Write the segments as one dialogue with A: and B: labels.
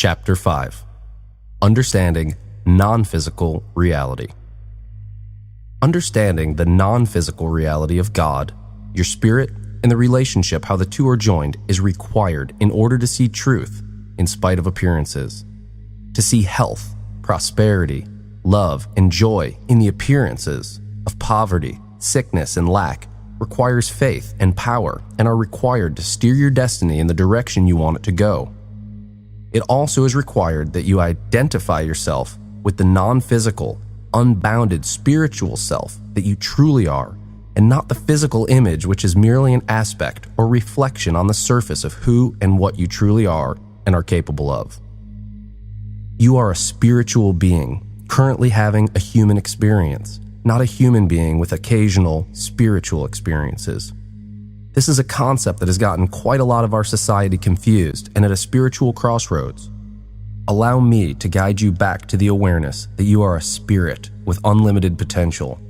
A: Chapter 5. Understanding Non-Physical Reality. Understanding the non-physical reality of God, your spirit, and the relationship, how the two are joined, is required in order to see truth in spite of appearances. To see health, prosperity, love, and joy in the appearances of poverty, sickness, and lack requires faith and power and are required to steer your destiny in the direction you want it to go. It also is required that you identify yourself with the non-physical, unbounded spiritual self that you truly are, and not the physical image which is merely an aspect or reflection on the surface of who and what you truly are and are capable of. You are a spiritual being currently having a human experience, not a human being with occasional spiritual experiences. This is a concept that has gotten quite a lot of our society confused and at a spiritual crossroads. Allow me to guide you back to the awareness that you are a spirit with unlimited potential.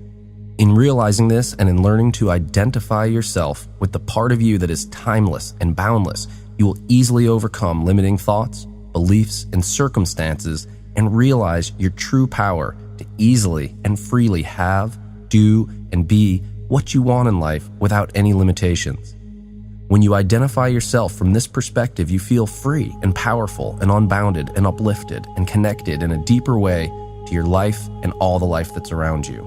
A: In realizing this and in learning to identify yourself with the part of you that is timeless and boundless, you will easily overcome limiting thoughts, beliefs, and circumstances and realize your true power to easily and freely have, do, and be what you want in life without any limitations. When you identify yourself from this perspective, you feel free and powerful and unbounded and uplifted and connected in a deeper way to your life and all the life that's around you.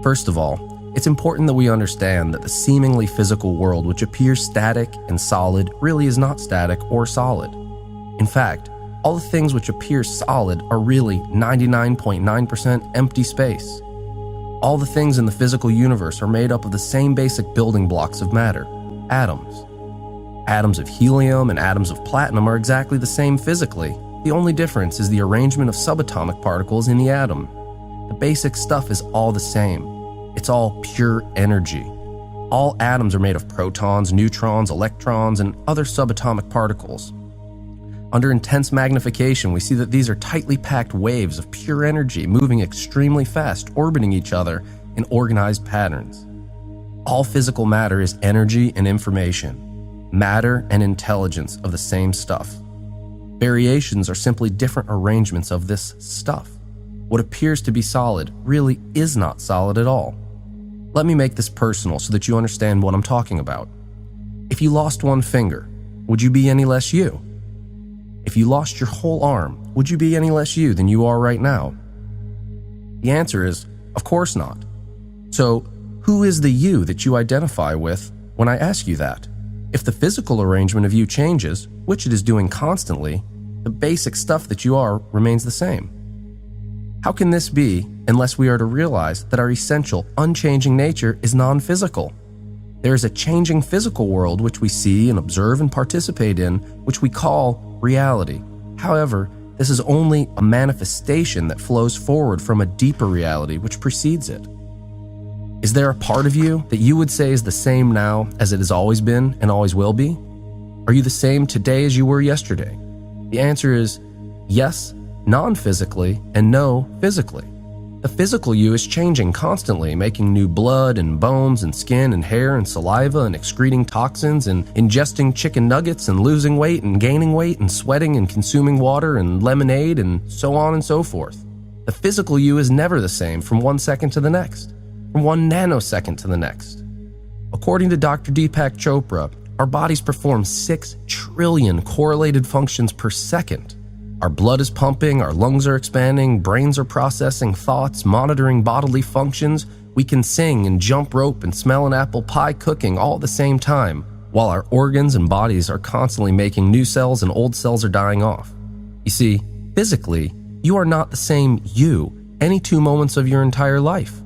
A: First of all, it's important that we understand that the seemingly physical world, which appears static and solid, really is not static or solid. In fact, all the things which appear solid are really 99.9% empty space. All the things in the physical universe are made up of the same basic building blocks of matter, atoms. Atoms of helium and atoms of platinum are exactly the same physically. The only difference is the arrangement of subatomic particles in the atom. The basic stuff is all the same. It's all pure energy. All atoms are made of protons, neutrons, electrons, and other subatomic particles. Under intense magnification, we see that these are tightly packed waves of pure energy moving extremely fast, orbiting each other in organized patterns. All physical matter is energy and information, matter and intelligence of the same stuff. Variations are simply different arrangements of this stuff. What appears to be solid really is not solid at all. Let me make this personal so that you understand what I'm talking about. If you lost one finger, would you be any less you? If you lost your whole arm, would you be any less you than you are right now? The answer is, of course not. So, who is the you that you identify with when I ask you that? If the physical arrangement of you changes, which it is doing constantly, the basic stuff that you are remains the same. How can this be unless we are to realize that our essential, unchanging nature is non-physical? There is a changing physical world which we see and observe and participate in, which we call reality. However, this is only a manifestation that flows forward from a deeper reality which precedes it. Is there a part of you that you would say is the same now as it has always been and always will be? Are you the same today as you were yesterday? The answer is yes, non-physically, and no, physically. The physical you is changing constantly, making new blood and bones and skin and hair and saliva and excreting toxins and ingesting chicken nuggets and losing weight and gaining weight and sweating and consuming water and lemonade and so on and so forth. The physical you is never the same from 1 second to the next, from 1 nanosecond to the next. According to Dr. Deepak Chopra, our bodies perform 6 trillion correlated functions per second. Our blood is pumping, our lungs are expanding, brains are processing thoughts, monitoring bodily functions. We can sing and jump rope and smell an apple pie cooking all at the same time, while our organs and bodies are constantly making new cells and old cells are dying off. You see, physically, you are not the same you any 2 moments of your entire life.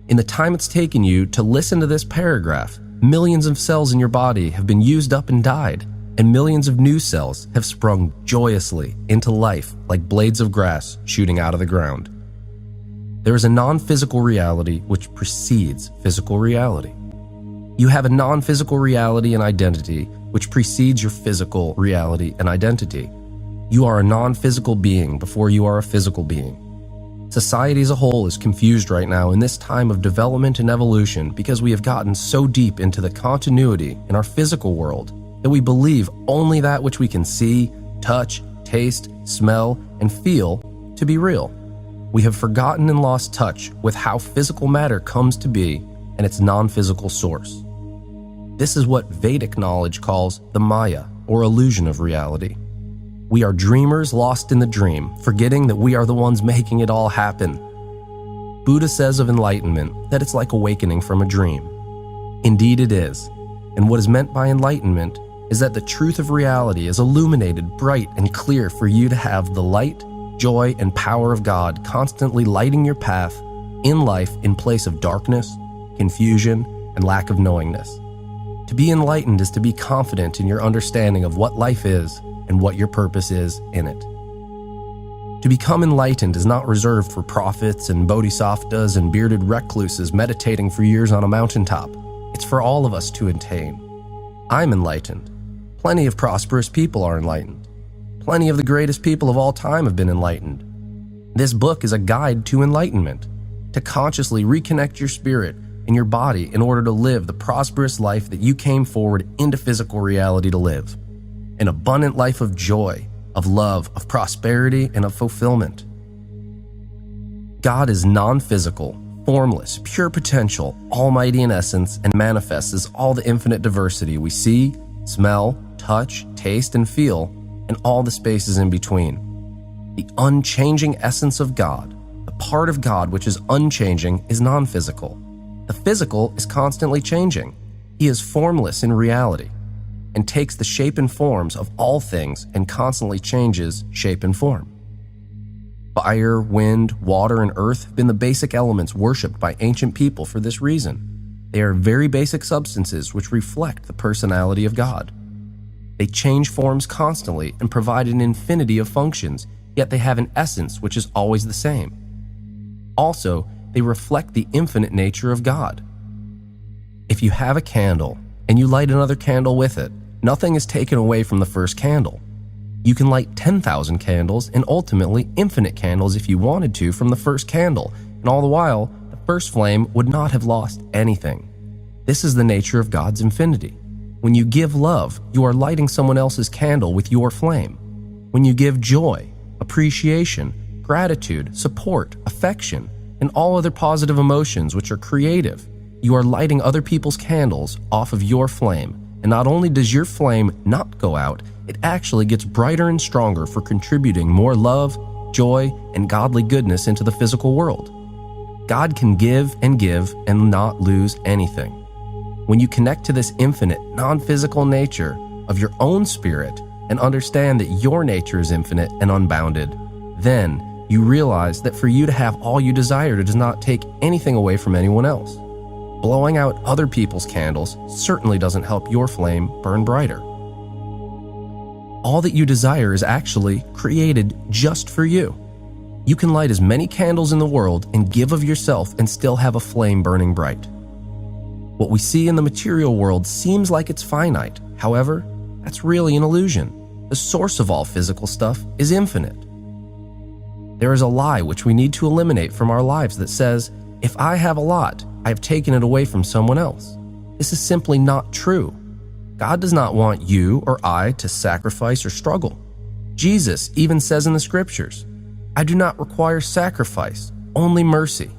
A: In the time it's taken you to listen to this paragraph, millions of cells in your body have been used up and died, and millions of new cells have sprung joyously into life like blades of grass shooting out of the ground. There is a non-physical reality which precedes physical reality. You have a non-physical reality and identity which precedes your physical reality and identity. You are a non-physical being before you are a physical being. Society as a whole is confused right now in this time of development and evolution because we have gotten so deep into the continuity in our physical world that we believe only that which we can see, touch, taste, smell, and feel to be real. We have forgotten and lost touch with how physical matter comes to be and its non-physical source. This is what Vedic knowledge calls the Maya, or illusion of reality. We are dreamers lost in the dream, forgetting that we are the ones making it all happen. Buddha says of enlightenment that it's like awakening from a dream. Indeed it is, and what is meant by enlightenment is that the truth of reality is illuminated bright and clear for you to have the light, joy, and power of God constantly lighting your path in life in place of darkness, confusion, and lack of knowingness. To be enlightened is to be confident in your understanding of what life is and what your purpose is in it. To become enlightened is not reserved for prophets and bodhisattvas and bearded recluses meditating for years on a mountaintop. It's for all of us to attain. I'm enlightened. Plenty of prosperous people are enlightened. Plenty of the greatest people of all time have been enlightened. This book is a guide to enlightenment, to consciously reconnect your spirit and your body in order to live the prosperous life that you came forward into physical reality to live. An abundant life of joy, of love, of prosperity, and of fulfillment. God is non-physical, formless, pure potential, almighty in essence, and manifests as all the infinite diversity we see, smell, touch, taste, and feel, and all the spaces in between. The unchanging essence of God, the part of God which is unchanging, is non-physical. The physical is constantly changing. He is formless in reality and takes the shape and forms of all things and constantly changes shape and form. Fire, wind, water, and earth have been the basic elements worshipped by ancient people for this reason. They are very basic substances which reflect the personality of God. They change forms constantly and provide an infinity of functions, yet they have an essence which is always the same. Also, they reflect the infinite nature of God. If you have a candle and you light another candle with it, nothing is taken away from the first candle. You can light 10,000 candles and ultimately infinite candles if you wanted to from the first candle, and all the while, the first flame would not have lost anything. This is the nature of God's infinity. When you give love, you are lighting someone else's candle with your flame. When you give joy, appreciation, gratitude, support, affection, and all other positive emotions which are creative, you are lighting other people's candles off of your flame. And not only does your flame not go out, it actually gets brighter and stronger for contributing more love, joy, and godly goodness into the physical world. God can give and not lose anything. When you connect to this infinite, non-physical nature of your own spirit and understand that your nature is infinite and unbounded, then you realize that for you to have all you desire, it does not take anything away from anyone else. Blowing out other people's candles certainly doesn't help your flame burn brighter. All that you desire is actually created just for you. You can light as many candles in the world and give of yourself and still have a flame burning bright. What we see in the material world seems like it's finite. However, that's really an illusion. The source of all physical stuff is infinite. There is a lie which we need to eliminate from our lives that says, if I have a lot, I have taken it away from someone else. This is simply not true. God does not want you or I to sacrifice or struggle. Jesus even says in the scriptures, I do not require sacrifice, only mercy.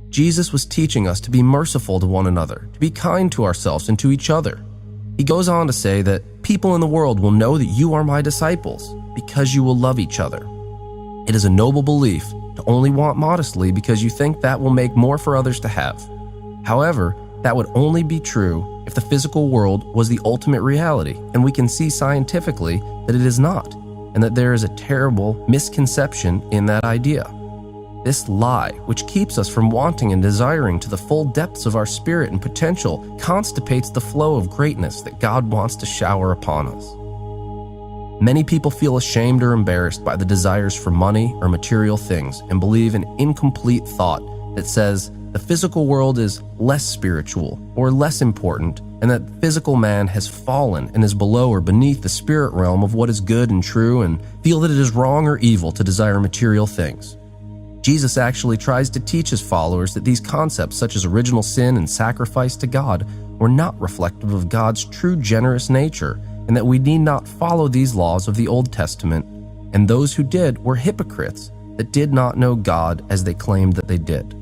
A: Jesus was teaching us to be merciful to one another, to be kind to ourselves and to each other. He goes on to say that people in the world will know that you are my disciples because you will love each other. It is a noble belief to only want modestly because you think that will make more for others to have. However, that would only be true if the physical world was the ultimate reality, and we can see scientifically that it is not, and that there is a terrible misconception in that idea. This lie, which keeps us from wanting and desiring to the full depths of our spirit and potential, constipates the flow of greatness that God wants to shower upon us. Many people feel ashamed or embarrassed by the desires for money or material things and believe an incomplete thought that says the physical world is less spiritual or less important, and that physical man has fallen and is below or beneath the spirit realm of what is good and true, and feel that it is wrong or evil to desire material things. Jesus actually tries to teach his followers that these concepts such as original sin and sacrifice to God were not reflective of God's true generous nature and that we need not follow these laws of the Old Testament, and those who did were hypocrites that did not know God as they claimed that they did.